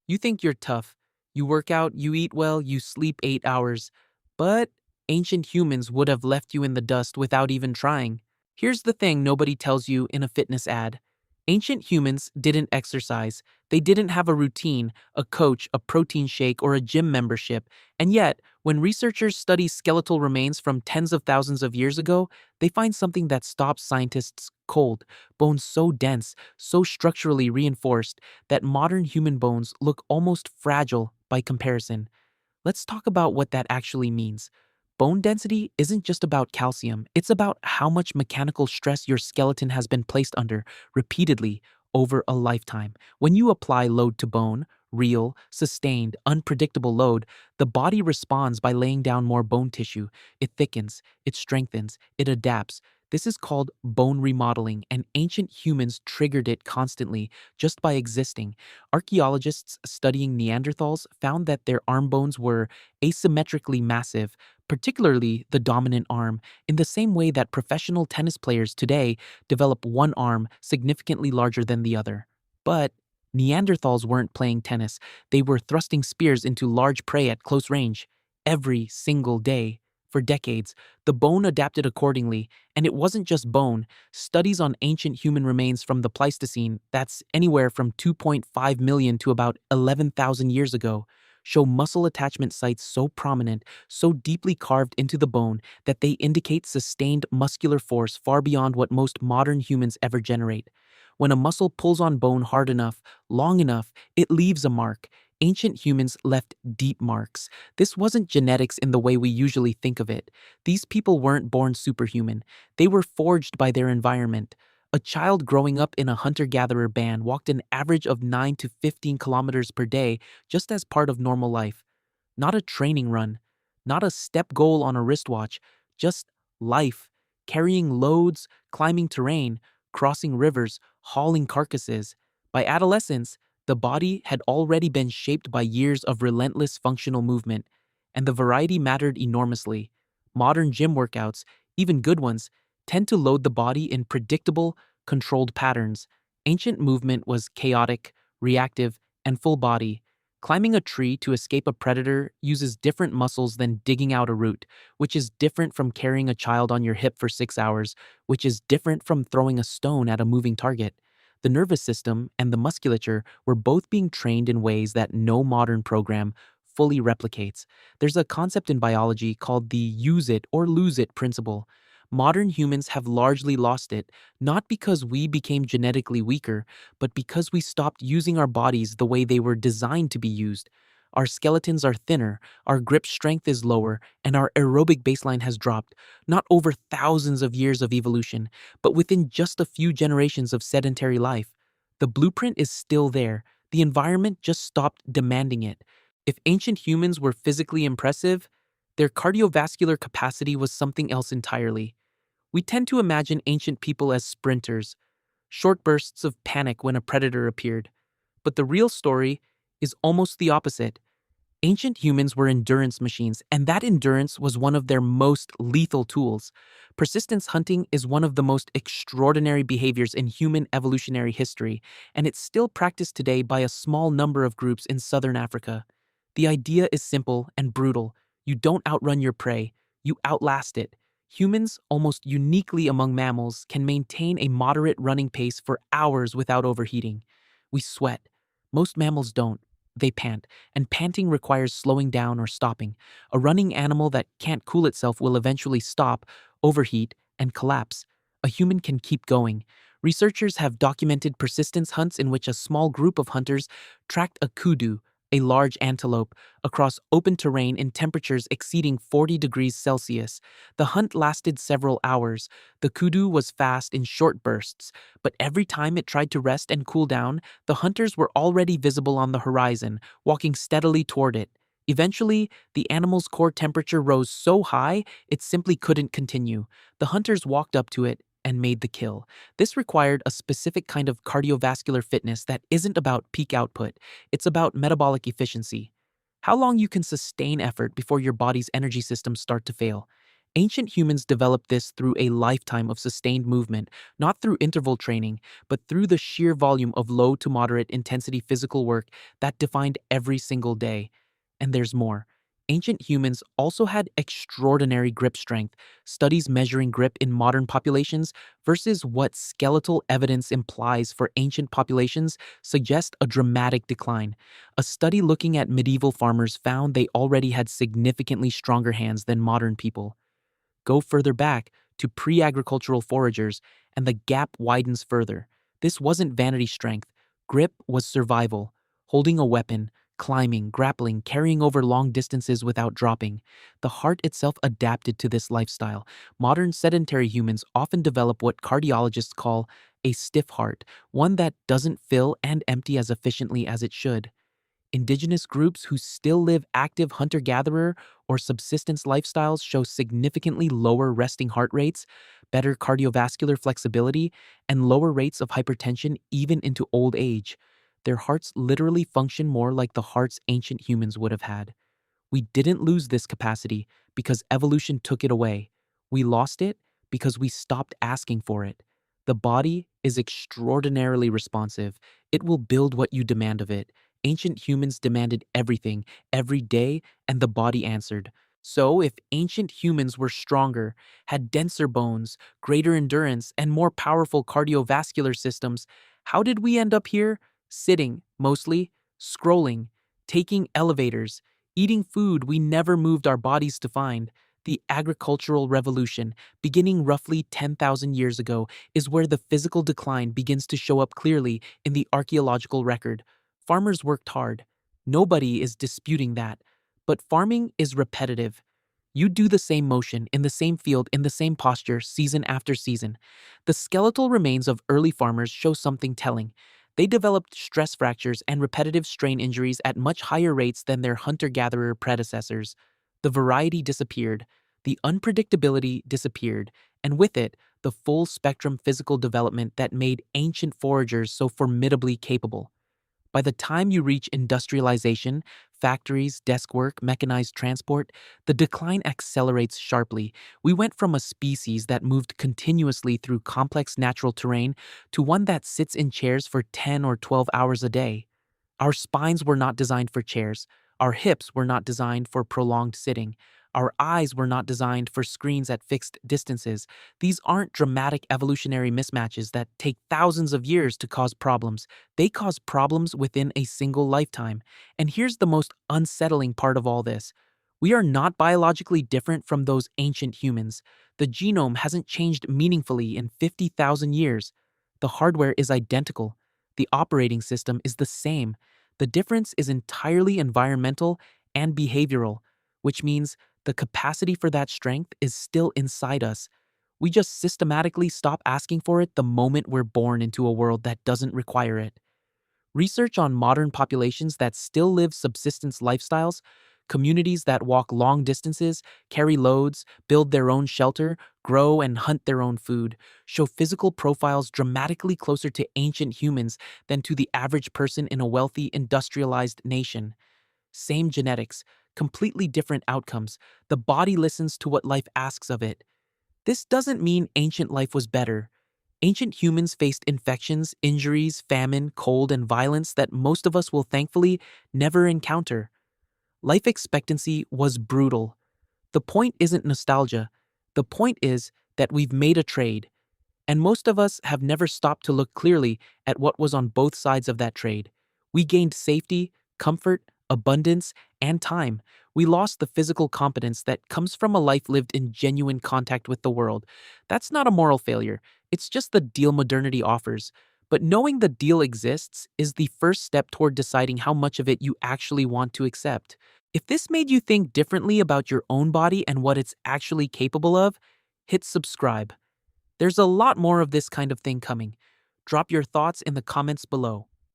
You think you're tough. You work out, you eat well, you sleep 8 hours. But ancient humans would have left you in the dust without even trying. Here's the thing nobody tells you in a fitness ad. Ancient humans didn't exercise. They didn't have a routine, a coach, a protein shake, or a gym membership. And yet, when researchers study skeletal remains from tens of thousands of years ago, they find something that stops scientists cold: bones so dense, so structurally reinforced, that modern human bones look almost fragile by comparison. Let's talk about what that actually means. Bone density isn't just about calcium, it's about how much mechanical stress your skeleton has been placed under repeatedly over a lifetime. When you apply load to bone, real, sustained, unpredictable load, the body responds by laying down more bone tissue. It thickens, it strengthens, it adapts. This is called bone remodeling, and ancient humans triggered it constantly just by existing. Archaeologists studying Neanderthals found that their arm bones were asymmetrically massive, particularly the dominant arm, in the same way that professional tennis players today develop one arm significantly larger than the other. But Neanderthals weren't playing tennis, they were thrusting spears into large prey at close range. Every single day. For decades, the bone adapted accordingly, and it wasn't just bone. Studies on ancient human remains from the Pleistocene, that's anywhere from 2.5 million to about 11,000 years ago, show muscle attachment sites so prominent, so deeply carved into the bone, that they indicate sustained muscular force far beyond what most modern humans ever generate. When a muscle pulls on bone hard enough, long enough, it leaves a mark. Ancient humans left deep marks. This wasn't genetics in the way we usually think of it. These people weren't born superhuman. They were forged by their environment. A child growing up in a hunter-gatherer band walked an average of 9 to 15 kilometers per day just as part of normal life. Not a training run, not a step goal on a wristwatch, just life, carrying loads, climbing terrain, crossing rivers, hauling carcasses. By adolescence, the body had already been shaped by years of relentless functional movement, and the variety mattered enormously. Modern gym workouts, even good ones, tend to load the body in predictable, controlled patterns. Ancient movement was chaotic, reactive, and full body. Climbing a tree to escape a predator uses different muscles than digging out a root, which is different from carrying a child on your hip for 6 hours, which is different from throwing a stone at a moving target. The nervous system and the musculature were both being trained in ways that no modern program fully replicates. There's a concept in biology called the use it or lose it principle. Modern humans have largely lost it, not because we became genetically weaker, but because we stopped using our bodies the way they were designed to be used. Our skeletons are thinner, our grip strength is lower, and our aerobic baseline has dropped, not over thousands of years of evolution, but within just a few generations of sedentary life. The blueprint is still there, the environment just stopped demanding it. If ancient humans were physically impressive, their cardiovascular capacity was something else entirely. We tend to imagine ancient people as sprinters, short bursts of panic when a predator appeared. But the real story is almost the opposite. Ancient humans were endurance machines, and that endurance was one of their most lethal tools. Persistence hunting is one of the most extraordinary behaviors in human evolutionary history, and it's still practiced today by a small number of groups in southern Africa. The idea is simple and brutal. You don't outrun your prey, you outlast it. Humans, almost uniquely among mammals, can maintain a moderate running pace for hours without overheating. We sweat. Most mammals don't. They pant, and panting requires slowing down or stopping. A running animal that can't cool itself will eventually stop, overheat, and collapse. A human can keep going. Researchers have documented persistence hunts in which a small group of hunters tracked a kudu, a large antelope, across open terrain in temperatures exceeding 40 degrees Celsius. The hunt lasted several hours. The kudu was fast in short bursts, but every time it tried to rest and cool down, the hunters were already visible on the horizon, walking steadily toward it. Eventually, the animal's core temperature rose so high it simply couldn't continue. The hunters walked up to it and made the kill. This required a specific kind of cardiovascular fitness that isn't about peak output, it's about metabolic efficiency. How long you can sustain effort before your body's energy systems start to fail. Ancient humans developed this through a lifetime of sustained movement, not through interval training, but through the sheer volume of low to moderate intensity physical work that defined every single day. And there's more. Ancient humans also had extraordinary grip strength. Studies measuring grip in modern populations versus what skeletal evidence implies for ancient populations suggest a dramatic decline. A study looking at medieval farmers found they already had significantly stronger hands than modern people. Go further back to pre agricultural foragers, and the gap widens further. This wasn't vanity strength, grip was survival. Holding a weapon, climbing, grappling, carrying over long distances without dropping. The heart itself adapted to this lifestyle. Modern sedentary humans often develop what cardiologists call a stiff heart, one that doesn't fill and empty as efficiently as it should. Indigenous groups who still live active hunter-gatherer or subsistence lifestyles show significantly lower resting heart rates, better cardiovascular flexibility, and lower rates of hypertension even into old age. Their hearts literally function more like the hearts ancient humans would have had. We didn't lose this capacity because evolution took it away. We lost it because we stopped asking for it. The body is extraordinarily responsive. It will build what you demand of it. Ancient humans demanded everything, every day, and the body answered. So, if ancient humans were stronger, had denser bones, greater endurance, and more powerful cardiovascular systems, how did we end up here? Sitting, mostly, scrolling, taking elevators, eating food we never moved our bodies to find. The agricultural revolution, beginning roughly 10,000 years ago, is where the physical decline begins to show up clearly in the archaeological record. Farmers worked hard. Nobody is disputing that. But farming is repetitive. You do the same motion, in the same field, in the same posture, season after season. The skeletal remains of early farmers show something telling. They developed stress fractures and repetitive strain injuries at much higher rates than their hunter-gatherer predecessors. The variety disappeared, the unpredictability disappeared, and with it, the full spectrum physical development that made ancient foragers so formidably capable. By the time you reach industrialization, factories, desk work, mechanized transport, the decline accelerates sharply. We went from a species that moved continuously through complex natural terrain to one that sits in chairs for 10 or 12 hours a day. Our spines were not designed for chairs. Our hips were not designed for prolonged sitting. Our eyes were not designed for screens at fixed distances. These aren't dramatic evolutionary mismatches that take thousands of years to cause problems. They cause problems within a single lifetime. And here's the most unsettling part of all this. We are not biologically different from those ancient humans. The genome hasn't changed meaningfully in 50,000 years. The hardware is identical. The operating system is the same. The difference is entirely environmental and behavioral, which means the capacity for that strength is still inside us. We just systematically stop asking for it the moment we're born into a world that doesn't require it. Research on modern populations that still live subsistence lifestyles, communities that walk long distances, carry loads, build their own shelter, grow and hunt their own food, show physical profiles dramatically closer to ancient humans than to the average person in a wealthy, industrialized nation. Same genetics, completely different outcomes. The body listens to what life asks of it. This doesn't mean ancient life was better. Ancient humans faced infections, injuries, famine, cold, and violence that most of us will thankfully never encounter. Life expectancy was brutal. The point isn't nostalgia. The point is that we've made a trade, and most of us have never stopped to look clearly at what was on both sides of that trade. We gained safety, comfort, abundance, and time. We lost the physical competence that comes from a life lived in genuine contact with the world. That's not a moral failure. It's just the deal modernity offers. But knowing the deal exists is the first step toward deciding how much of it you actually want to accept. If this made you think differently about your own body and what it's actually capable of, hit subscribe. There's a lot more of this kind of thing coming. Drop your thoughts in the comments below.